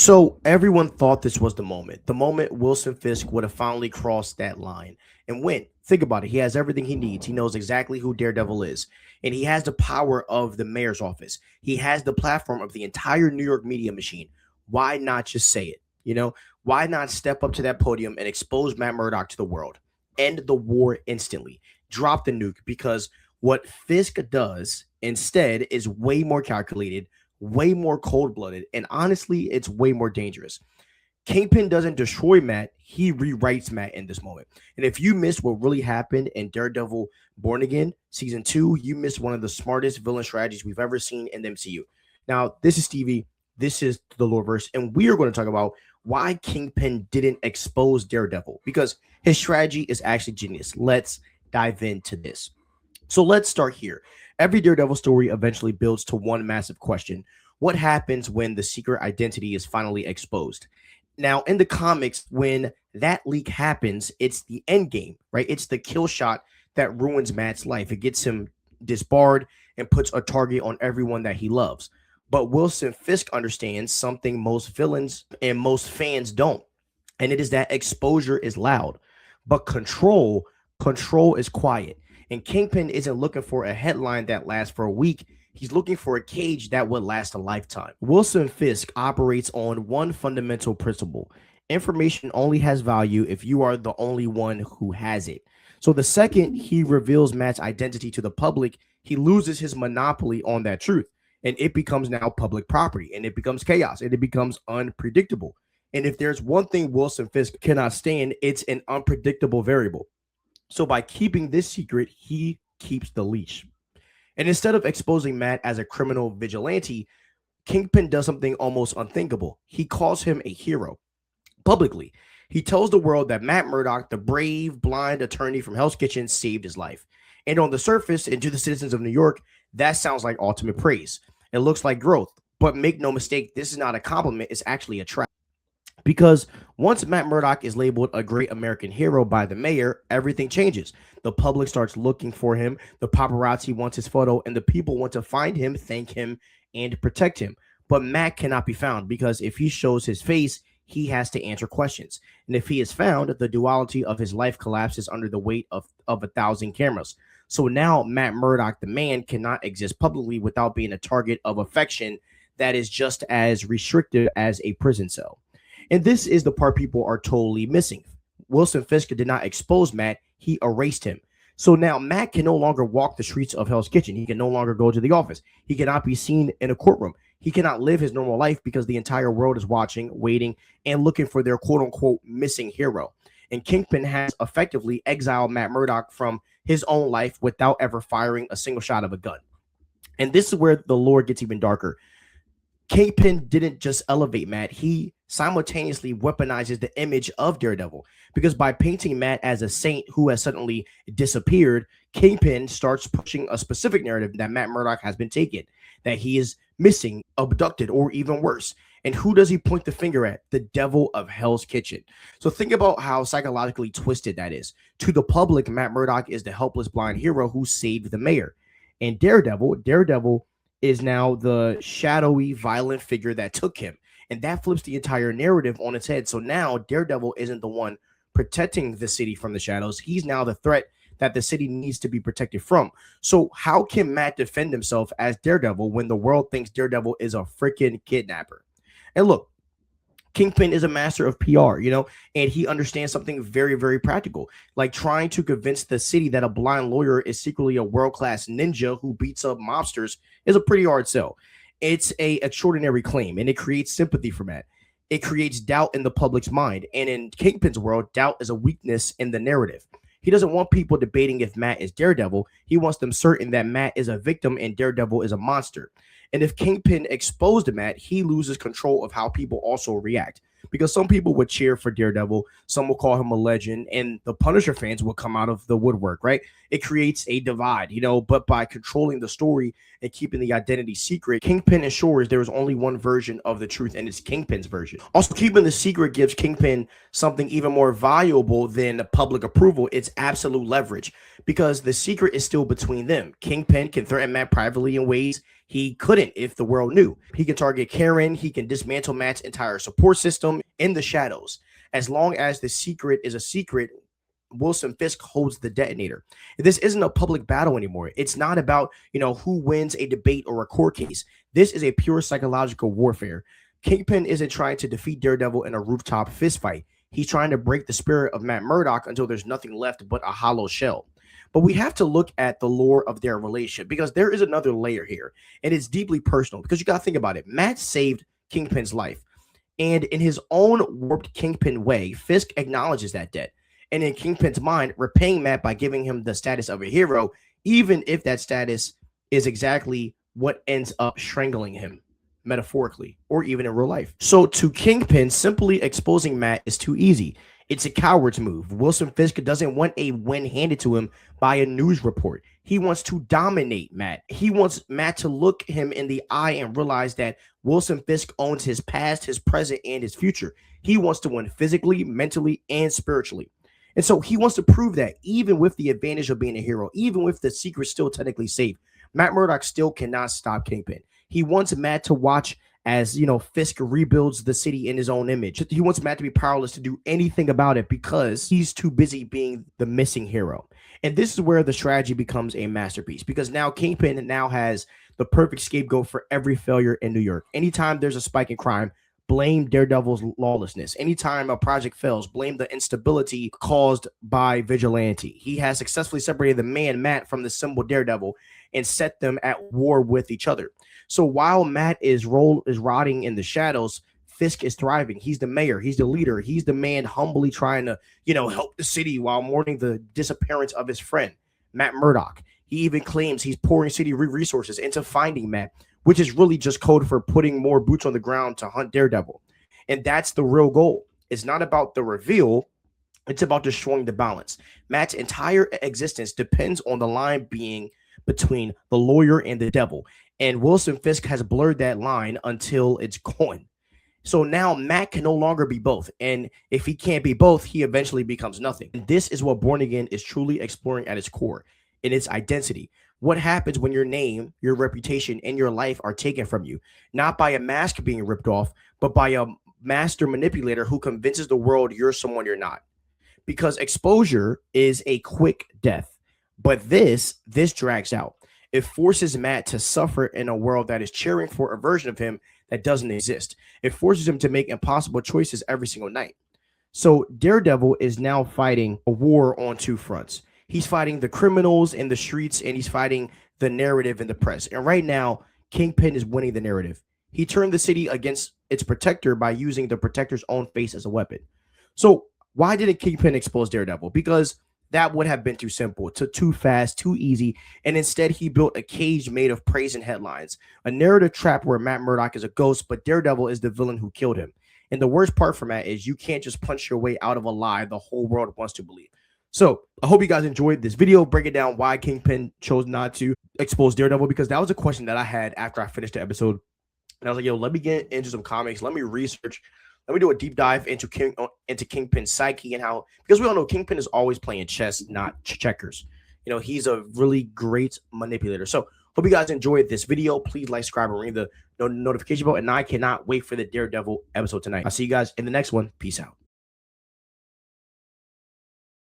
So everyone thought this was the moment Wilson Fisk would have finally crossed that line and win. Think about it. He has everything he needs. He knows exactly who Daredevil is, and he has the power of the mayor's office. He has the platform of the entire New York media machine. Why not just say it? Why not step up to that podium and expose Matt Murdock to the world? End the war instantly. Drop the nuke because what Fisk does instead is way more calculated, way more cold blooded, and honestly, it's way more dangerous. Kingpin doesn't destroy Matt, he rewrites Matt in this moment. And if you missed what really happened in Daredevil Born Again season 2, you missed one of the smartest villain strategies we've ever seen in the MCU. Now, this is Stevie, this is the Loreverse, and we are going to talk about why Kingpin didn't expose Daredevil because his strategy is actually genius. Let's dive into this. So let's start here. Every Daredevil story eventually builds to one massive question. What happens when the secret identity is finally exposed? Now, in the comics, when that leak happens, it's the end game, right? It's the kill shot that ruins Matt's life. It gets him disbarred and puts a target on everyone that he loves. But Wilson Fisk understands something most villains and most fans don't. And it is that exposure is loud, but control is quiet. And Kingpin isn't looking for a headline that lasts for a week. He's looking for a cage that would last a lifetime. Wilson Fisk operates on one fundamental principle. Information only has value if you are the only one who has it. So the second he reveals Matt's identity to the public, he loses his monopoly on that truth. And it becomes now public property. And it becomes chaos. And it becomes unpredictable. And if there's one thing Wilson Fisk cannot stand, it's an unpredictable variable. So by keeping this secret, he keeps the leash. And instead of exposing Matt as a criminal vigilante, Kingpin does something almost unthinkable. He calls him a hero publicly. He tells the world that Matt Murdock, the brave, blind attorney from Hell's Kitchen, saved his life. And on the surface, and to the citizens of New York, that sounds like ultimate praise. It looks like growth. But make no mistake, this is not a compliment. It's actually a trap. Because once Matt Murdock is labeled a great American hero by the mayor, everything changes. The public starts looking for him, the paparazzi wants his photo, and the people want to find him, thank him, and protect him. But Matt cannot be found because if he shows his face, he has to answer questions. And if he is found, the duality of his life collapses under the weight of 1,000 cameras. So now Matt Murdock, the man, cannot exist publicly without being a target of affection that is just as restrictive as a prison cell. And this is the part people are totally missing. Wilson Fisk did not expose Matt, he erased him. So now Matt can no longer walk the streets of Hell's Kitchen. He can no longer go to the office. He cannot be seen in a courtroom. He cannot live his normal life because the entire world is watching, waiting, and looking for their quote-unquote missing hero. And Kingpin has effectively exiled Matt Murdock from his own life without ever firing a single shot of a gun. And this is where the lore gets even darker. Kingpin didn't just elevate Matt, he simultaneously weaponizes the image of Daredevil. Because by painting Matt as a saint who has suddenly disappeared, Kingpin starts pushing a specific narrative that Matt Murdock has been taken, that he is missing, abducted, or even worse. And who does he point the finger at? The devil of Hell's Kitchen. So think about how psychologically twisted that is. To the public, Matt Murdock is the helpless blind hero who saved the mayor. And Daredevil is now the shadowy, violent figure that took him. And that flips the entire narrative on its head. So now Daredevil isn't the one protecting the city from the shadows. He's now the threat that the city needs to be protected from. So how can Matt defend himself as Daredevil when the world thinks Daredevil is a freaking kidnapper? And look, Kingpin is a master of PR, and he understands something very, very practical, like trying to convince the city that a blind lawyer is secretly a world-class ninja who beats up mobsters is a pretty hard sell. It's a extraordinary claim, and it creates sympathy for Matt. It creates doubt in the public's mind, and in Kingpin's world, doubt is a weakness in the narrative. He doesn't want people debating if Matt is Daredevil. He wants them certain that Matt is a victim and Daredevil is a monster. And if Kingpin exposed Matt, he loses control of how people also react. Because some people would cheer for Daredevil, some will call him a legend, and the Punisher fans will come out of the woodwork, right? It creates a divide, but by controlling the story and keeping the identity secret, Kingpin ensures there is only one version of the truth, and it's Kingpin's version. Also, keeping the secret gives Kingpin something even more valuable than public approval. It's absolute leverage, because the secret is still between them. Kingpin can threaten Matt privately in ways He couldn't if the world knew. He can target Karen. He can dismantle Matt's entire support system in the shadows. As long as the secret is a secret, Wilson Fisk holds the detonator. This isn't a public battle anymore. It's not about, who wins a debate or a court case. This is a pure psychological warfare. Kingpin isn't trying to defeat Daredevil in a rooftop fist fight. He's trying to break the spirit of Matt Murdock until there's nothing left but a hollow shell. But we have to look at the lore of their relationship because there is another layer here, and it's deeply personal because you got to think about it. Matt saved Kingpin's life, and in his own warped Kingpin way, Fisk acknowledges that debt. And in Kingpin's mind, repaying Matt by giving him the status of a hero, even if that status is exactly what ends up strangling him, metaphorically, or even in real life. So to Kingpin, simply exposing Matt is too easy. It's a coward's move. Wilson Fisk doesn't want a win handed to him by a news report. He wants to dominate Matt. He wants Matt to look him in the eye and realize that Wilson Fisk owns his past, his present, and his future. He wants to win physically, mentally, and spiritually. And so he wants to prove that even with the advantage of being a hero, even with the secret still technically safe, Matt Murdock still cannot stop Kingpin. He wants Matt to watch as, Fisk rebuilds the city in his own image. He wants Matt to be powerless to do anything about it because he's too busy being the missing hero. And this is where the strategy becomes a masterpiece because now Kingpin now has the perfect scapegoat for every failure in New York. Anytime there's a spike in crime, blame Daredevil's lawlessness. Anytime a project fails, blame the instability caused by vigilante. He has successfully separated the man Matt from the symbol Daredevil and set them at war with each other. So while Matt is rotting in the shadows, Fisk is thriving. He's the mayor. He's the leader. He's the man humbly trying to, help the city while mourning the disappearance of his friend, Matt Murdock. He even claims he's pouring city resources into finding Matt, which is really just code for putting more boots on the ground to hunt Daredevil. And that's the real goal. It's not about the reveal. It's about destroying the balance. Matt's entire existence depends on the line being between the lawyer and the devil. And Wilson Fisk has blurred that line until it's gone. So now Matt can no longer be both. And if he can't be both, he eventually becomes nothing. And this is what Born Again is truly exploring at its core, in its identity. What happens when your name, your reputation, and your life are taken from you? Not by a mask being ripped off, but by a master manipulator who convinces the world you're someone you're not. Because exposure is a quick death. But this drags out. It forces Matt to suffer in a world that is cheering for a version of him that doesn't exist. It forces him to make impossible choices every single night. So Daredevil is now fighting a war on two fronts. He's fighting the criminals in the streets, and he's fighting the narrative in the press. And right now, Kingpin is winning the narrative. He turned the city against its protector by using the protector's own face as a weapon. So why didn't Kingpin expose Daredevil? Because that would have been too simple, too fast, too easy. And instead, he built a cage made of praise and headlines, a narrative trap where Matt Murdock is a ghost, but Daredevil is the villain who killed him. And the worst part for Matt is you can't just punch your way out of a lie the whole world wants to believe. So I hope you guys enjoyed this video breaking down why Kingpin chose not to expose Daredevil, because that was a question that I had after I finished the episode. And I was like, let me get into some comics. Let me research. Let me do a deep dive into Kingpin's psyche and how, because we all know Kingpin is always playing chess, not checkers. He's a really great manipulator. So hope you guys enjoyed this video. Please like, subscribe, and ring the notification bell. And I cannot wait for the Daredevil episode tonight. I'll see you guys in the next one. Peace out.